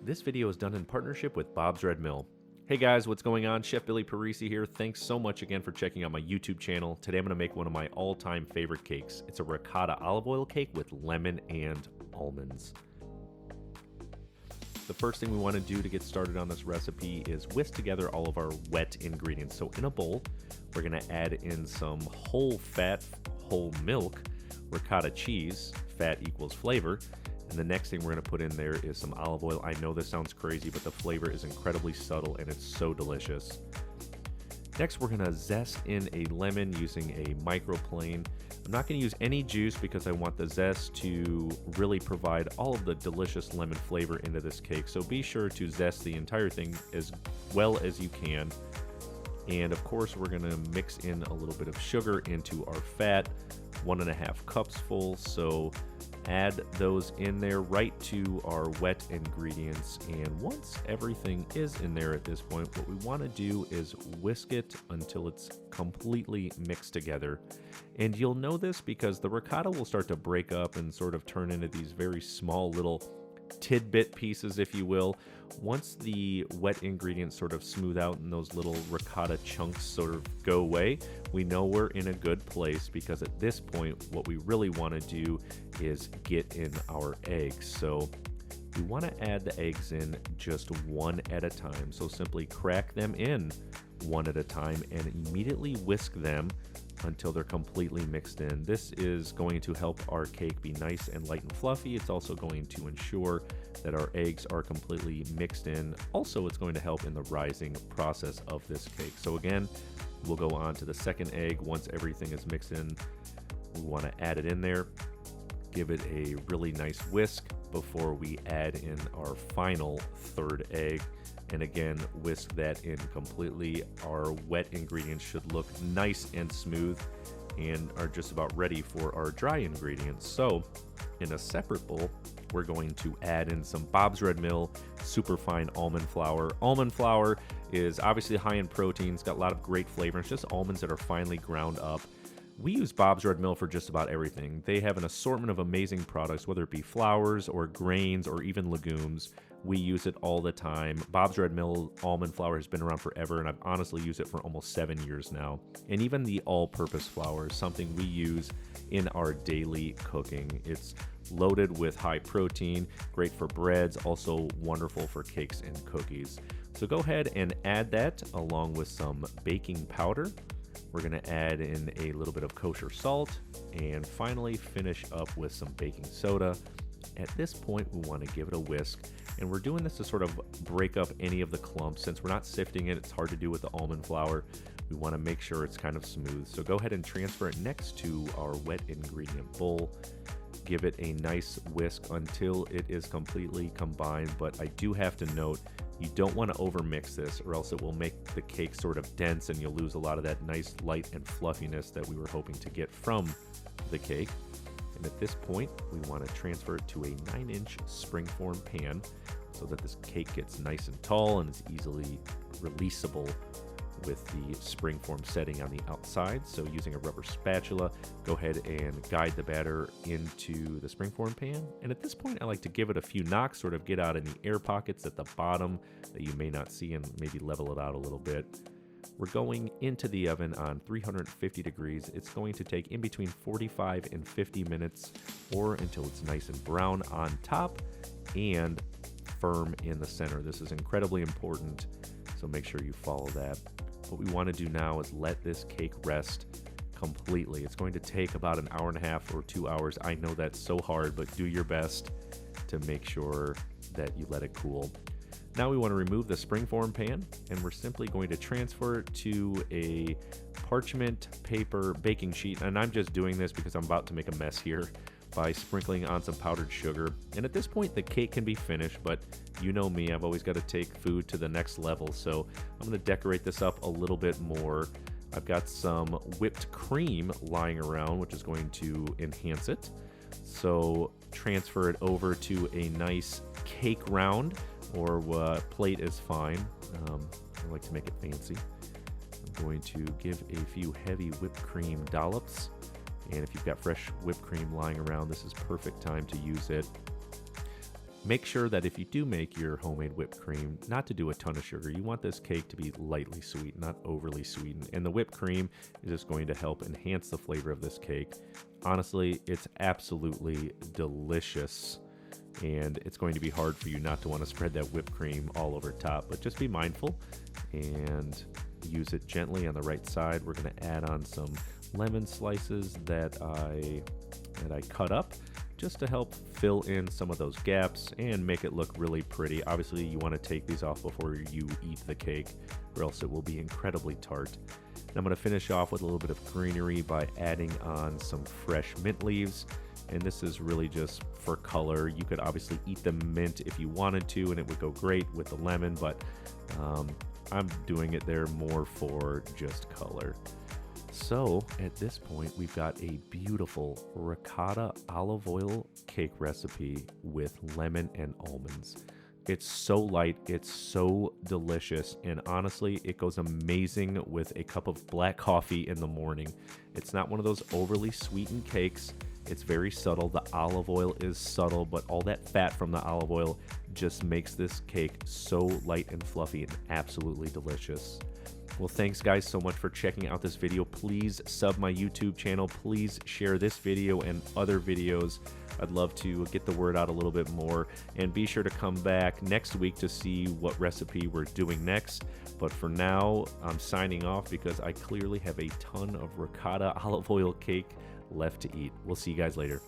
This video is done in partnership with Bob's Red Mill. Hey guys, what's going on? Chef Billy Parisi here. Thanks so much again for checking out my YouTube channel. Today I'm going to make one of my all-time favorite cakes. It's a ricotta olive oil cake with lemon and almonds. The first thing we want to do to get started on this recipe is whisk together all of our wet ingredients. So in a bowl, we're going to add in some whole fat, whole milk, ricotta cheese, fat equals flavor. And the next thing we're going to put in there is some olive oil. I know this sounds crazy, but the flavor is incredibly subtle and it's so delicious. Next, we're going to zest in a lemon using a microplane. I'm not going to use any juice because I want the zest to really provide all of the delicious lemon flavor into this cake. So be sure to zest the entire thing as well as you can. And of course, we're going to mix in a little bit of sugar into our fat, 1.5 cups full. So add those in there right to our wet ingredients, and once everything is in there at this point, what we want to do is whisk it until it's completely mixed together. And you'll know this because the ricotta will start to break up and sort of turn into these very small little tidbit pieces, if you will. Once the wet ingredients sort of smooth out and those little ricotta chunks sort of go away, we know we're in a good place, because at this point what we really want to do is get in our eggs. So we want to add the eggs in just one at a time. So simply crack them in one at a time and immediately whisk them until they're completely mixed in. This is going to help our cake be nice and light and fluffy. It's also going to ensure that our eggs are completely mixed in. Also, it's going to help in the rising process of this cake. So again, we'll go on to the second egg. Once everything is mixed in, we want to add it in there. Give it a really nice whisk before we add in our final third egg. And again, whisk that in completely. Our wet ingredients should look nice and smooth and are just about ready for our dry ingredients. So in a separate bowl, we're going to add in some Bob's Red Mill superfine almond flour. Almond flour is obviously high in protein. It's got a lot of great flavor. It's just almonds that are finely ground up. We use Bob's Red Mill for just about everything. They have an assortment of amazing products, whether it be flours or grains or even legumes. We use it all the time. Bob's Red Mill almond flour has been around forever, and I've honestly used it for almost 7 years now. And even the all-purpose flour is something we use in our daily cooking. It's loaded with high protein, great for breads, also wonderful for cakes and cookies. So go ahead and add that along with some baking powder. We're going to add in a little bit of kosher salt, and finally finish up with some baking soda. At this point, we want to give it a whisk, and we're doing this to sort of break up any of the clumps. Since we're not sifting it, it's hard to do with the almond flour. We want to make sure it's kind of smooth. So go ahead and transfer it next to our wet ingredient bowl. Give it a nice whisk until it is completely combined, but I do have to note, you don't want to overmix this, or else it will make the cake sort of dense and you'll lose a lot of that nice light and fluffiness that we were hoping to get from the cake. And at this point, we want to transfer it to a 9-inch springform pan so that this cake gets nice and tall and is easily releasable with the springform setting on the outside. So using a rubber spatula, go ahead and guide the batter into the springform pan. And at this point, I like to give it a few knocks, sort of get out any air pockets at the bottom that you may not see, and maybe level it out a little bit. We're going into the oven on 350 degrees. It's going to take in between 45 and 50 minutes, or until it's nice and brown on top and firm in the center. This is incredibly important, so make sure you follow that. What we want to do now is let this cake rest completely. It's going to take about an hour and a half or 2 hours. I know that's so hard, but do your best to make sure that you let it cool. Now we want to remove the springform pan, and we're simply going to transfer it to a parchment paper baking sheet. And I'm just doing this because I'm about to make a mess here by sprinkling on some powdered sugar. And at this point, the cake can be finished, but you know me, I've always got to take food to the next level. So I'm going to decorate this up a little bit more. I've got some whipped cream lying around, which is going to enhance it. So transfer it over to a nice cake round, or plate is fine. I like to make it fancy. I'm going to give a few heavy whipped cream dollops. And if you've got fresh whipped cream lying around, this is perfect time to use it. Make sure that if you do make your homemade whipped cream, not to do a ton of sugar. You want this cake to be lightly sweet, not overly sweetened. And the whipped cream is just going to help enhance the flavor of this cake. Honestly, it's absolutely delicious. And it's going to be hard for you not to want to spread that whipped cream all over top. But just be mindful and use it gently on the right side. We're going to add on some lemon slices that I cut up, just to help fill in some of those gaps and make it look really pretty. Obviously, you want to take these off before you eat the cake, or else it will be incredibly tart. And I'm going to finish off with a little bit of greenery by adding on some fresh mint leaves. And this is really just for color. You could obviously eat the mint if you wanted to, and it would go great with the lemon, but I'm doing it there more for just color. So at this point, we've got a beautiful ricotta olive oil cake recipe with lemon and almonds. It's so light, it's so delicious, and honestly, it goes amazing with a cup of black coffee in the morning. It's not one of those overly sweetened cakes. It's very subtle. The olive oil is subtle, but all that fat from the olive oil just makes this cake so light and fluffy and absolutely delicious. Well, thanks guys so much for checking out this video. Please sub my YouTube channel. Please share this video and other videos. I'd love to get the word out a little bit more, and be sure to come back next week to see what recipe we're doing next. But for now, I'm signing off because I clearly have a ton of ricotta olive oil cake left to eat. We'll see you guys later.